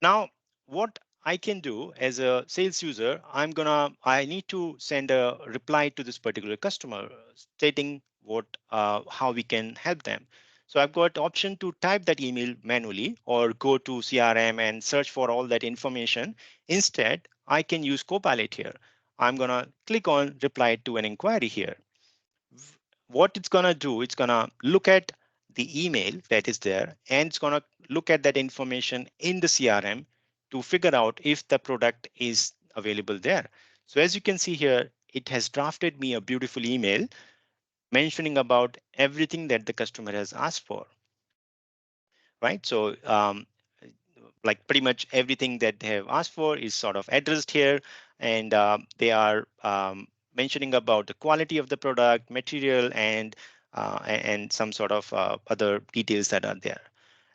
Now, what I can do as a sales user, I need to send a reply to this particular customer stating how we can help them. So I've got option to type that email manually or go to CRM and search for all that information. Instead, I can use Copilot here. I'm gonna click on reply to an inquiry here. What it's gonna do, it's gonna look at the email that is there and it's gonna look at that information in the CRM to figure out if the product is available there. So as you can see here, it has drafted me a beautiful email mentioning about everything that the customer has asked for, right? So like pretty much everything that they have asked for is sort of addressed here, and they are mentioning about the quality of the product, material, and some sort of other details that are there.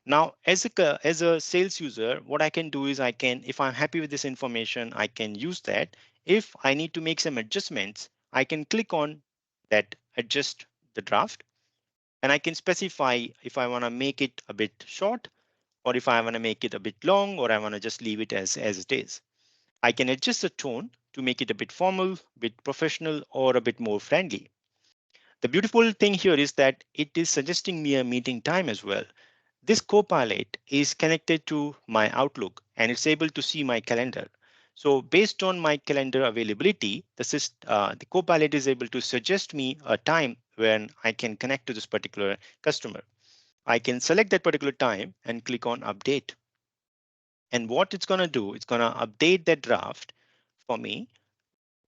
Now, as a sales user, what I can do is if I'm happy with this information, I can use that. If I need to make some adjustments, I can click on that adjust the draft, and I can specify if I want to make it a bit short or if I want to make it a bit long, or I want to just leave it as it is. I can adjust the tone to make it a bit formal, a bit professional, or a bit more friendly. The beautiful thing here is that it is suggesting me a meeting time as well. This Copilot is connected to my Outlook and it's able to see my calendar. So based on my calendar availability, the Copilot is able to suggest me a time when I can connect to this particular customer. I can select that particular time and click on update. And what it's going to do, it's going to update that draft for me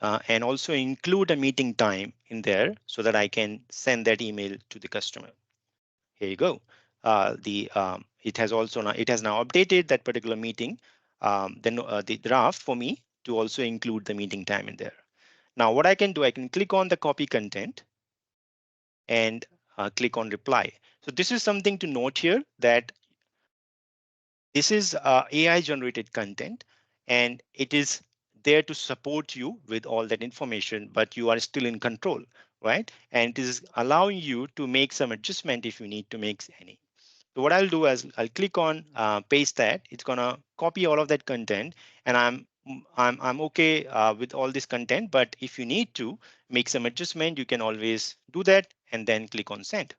and also include a meeting time in there so that I can send that email to the customer. Here you go. It has it has now updated that particular meeting, the draft for me to also include the meeting time in there. Now what I can do, I can click on the copy content and click on reply. So this is something to note here that this is AI generated content and it is there to support you with all that information, but you are still in control, right? And it is allowing you to make some adjustment if you need to make any. So what I'll do is I'll click on paste that. It's gonna copy all of that content, and I'm okay with all this content. But if you need to make some adjustment, you can always do that and then click on send.